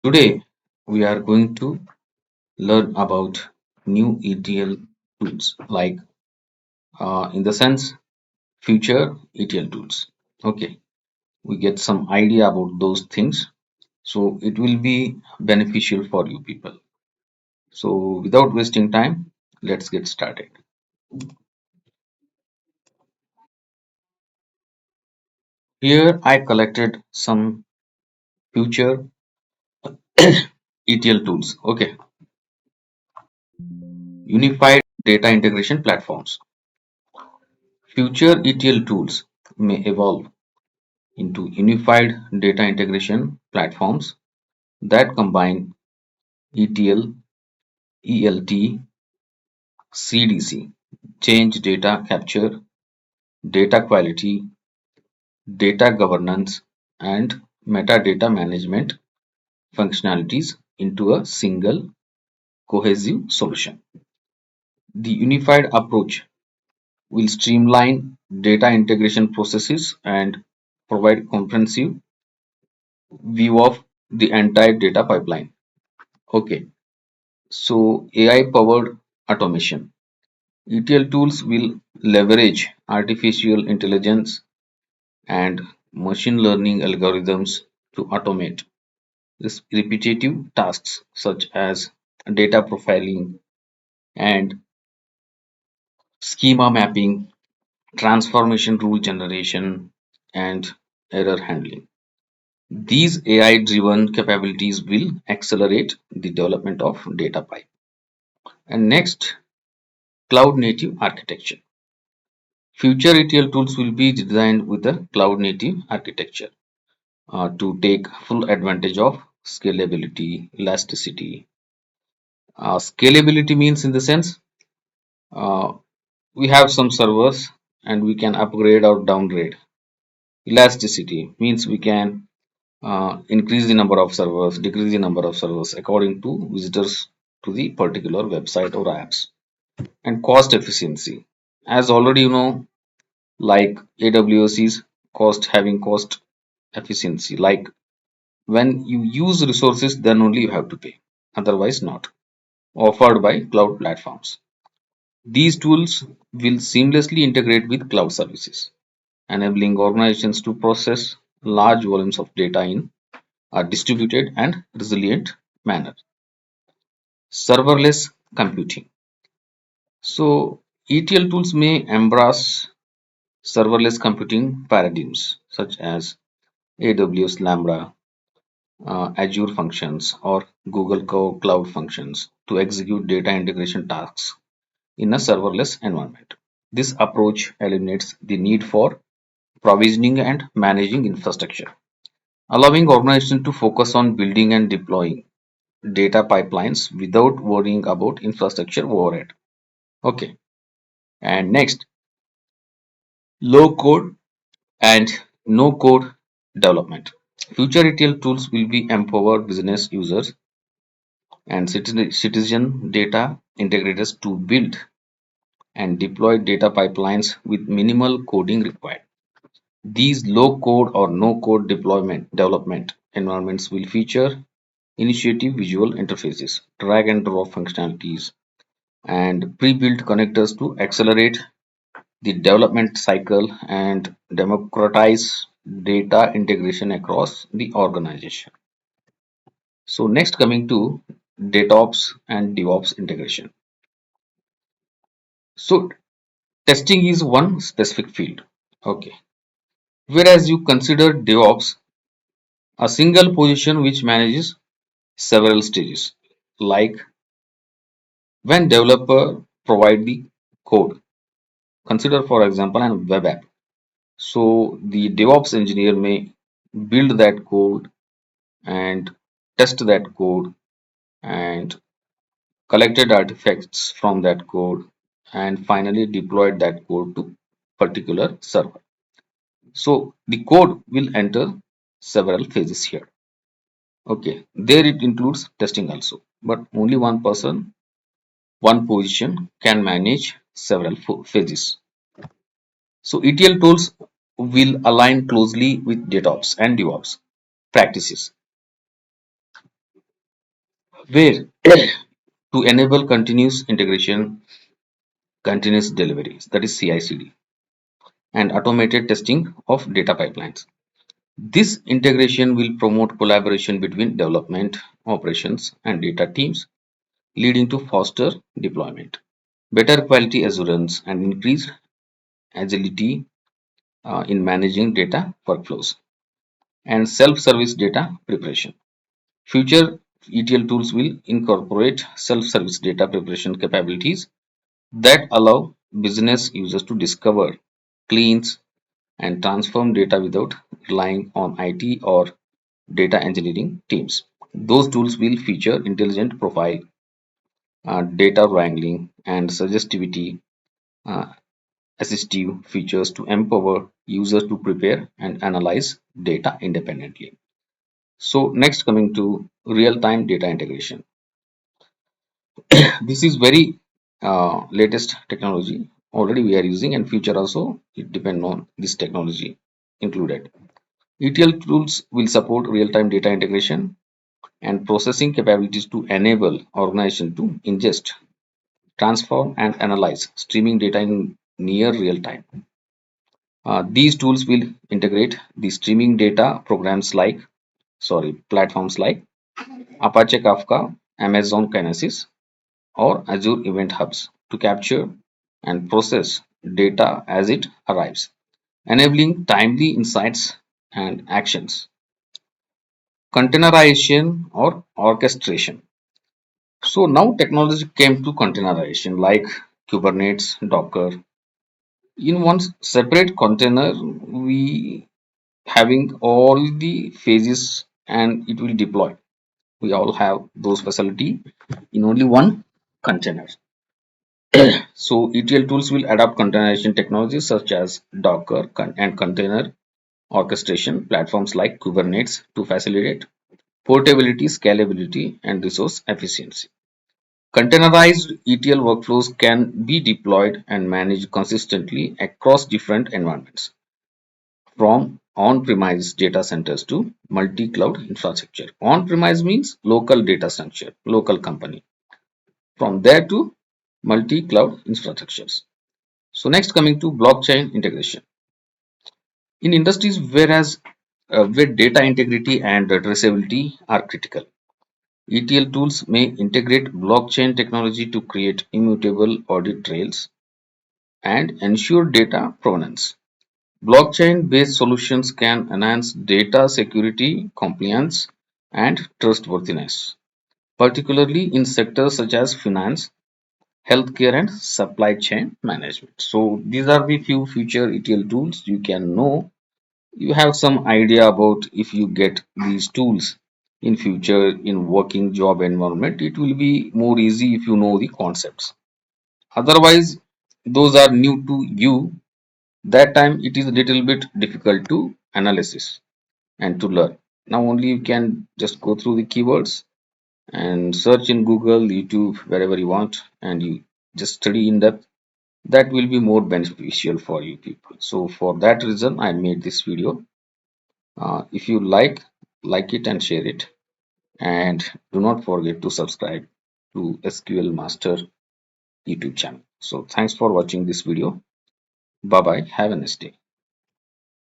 Today, we are going to learn about new ETL tools, like in the sense future ETL tools. Okay, we get some idea about those things, so it will be beneficial for you people. So, without wasting time, let's get started. Here, I collected some future ETL tools. Okay, unified data integration platforms. Future ETL tools may evolve into unified data integration platforms that combine ETL, ELT, CDC, change data capture, data quality, data governance, and metadata management functionalities into a single cohesive solution. The unified approach will streamline data integration processes and provide comprehensive view of the entire data pipeline. Okay, so AI powered automation. ETL tools will leverage artificial intelligence and machine learning algorithms to automate repetitive tasks such as data profiling and schema mapping, transformation rule generation, and error handling. These AI driven capabilities will accelerate the development of data pipe. And next, cloud native architecture. Future ETL tools will be designed with a cloud native architecture to take full advantage of scalability, elasticity. Scalability means in the sense uh, we have some servers and we can upgrade or downgrade. Elasticity means we can increase the number of servers, decrease the number of servers according to visitors to the particular website or apps. And cost efficiency. As already you know, like AWS is cost efficiency. Like when you use resources, then only you have to pay, otherwise not. Offered by cloud platforms. These tools will seamlessly integrate with cloud services, enabling organizations to process large volumes of data in a distributed and resilient manner. Serverless computing. So, ETL tools may embrace serverless computing paradigms such as AWS Lambda, Azure Functions, or Google Cloud Functions to execute data integration tasks in a serverless environment. This approach eliminates the need for provisioning and managing infrastructure, allowing organizations to focus on building and deploying data pipelines without worrying about infrastructure overhead. Okay, and next, low code and no code development. Future ETL tools will be empower business users and citizen data integrators to build and deploy data pipelines with minimal coding required. These low code or no code deployment development environments will feature intuitive visual interfaces, drag and drop functionalities, and pre-built connectors to accelerate the development cycle and democratize data integration across the organization. So next coming to DataOps and DevOps integration. So testing is one specific field. Okay. Whereas you consider DevOps a single position which manages several stages. Like when developer provide the code. Consider for example an web app. So the DevOps engineer may build that code and test that code and collected artifacts from that code and finally deployed that code to particular server. So the code will enter several phases here. Okay, there it includes testing also, but only one person, one position can manage several phases. So ETL tools will align closely with DevOps and DevOps practices. where to enable continuous integration, continuous deliveries, that is CI/CD, and automated testing of data pipelines. This integration will promote collaboration between development, operations, and data teams, leading to faster deployment, better quality assurance, and increased agility in managing data workflows, and self-service data preparation. Future ETL tools will incorporate self-service data preparation capabilities that allow business users to discover, cleanse, and transform data without relying on IT or data engineering teams. Those tools will feature intelligent profile, data wrangling, and suggestivity uh, assistive features to empower users to prepare and analyze data independently. So next, coming to real-time data integration. This is very latest technology. Already we are using, and future also it depend on this technology included. ETL tools will support real-time data integration and processing capabilities to enable organization to ingest, transform, and analyze streaming data in near real time. These tools will integrate the streaming data platforms like Apache Kafka, Amazon Kinesis, or Azure Event Hubs to capture and process data as it arrives, enabling timely insights and actions. Containerization or orchestration. So now technology came to containerization like Kubernetes, Docker. In one separate container, we having all the phases and it will deploy. We all have those facility in only one container. So ETL tools will adopt containerization technologies such as Docker and container orchestration platforms like Kubernetes to facilitate portability, scalability, and resource efficiency. Containerized ETL workflows can be deployed and managed consistently across different environments, from on-premise data centers to multi-cloud infrastructure. On-premise means local data center, local company. From there to multi-cloud infrastructures. So next, coming to blockchain integration. In industries where data integrity and traceability are critical, ETL tools may integrate blockchain technology to create immutable audit trails and ensure data provenance. Blockchain based solutions can enhance data security, compliance, and trustworthiness, particularly in sectors such as finance, healthcare, and supply chain management. So, these are the few future ETL tools you can know. You have some idea about if you get these tools in future in working job environment, it will be more easy if you know the concepts. Otherwise, those are new to you. That time it is a little bit difficult to analysis and to learn. Now only you can just go through the keywords and search in Google, YouTube, wherever you want, and you just study in depth. That will be more beneficial for you people. So for that reason, I made this video. If you like it and share it, and do not forget to subscribe to SQL Master YouTube channel. So thanks for watching this video. Bye bye. Have a nice day.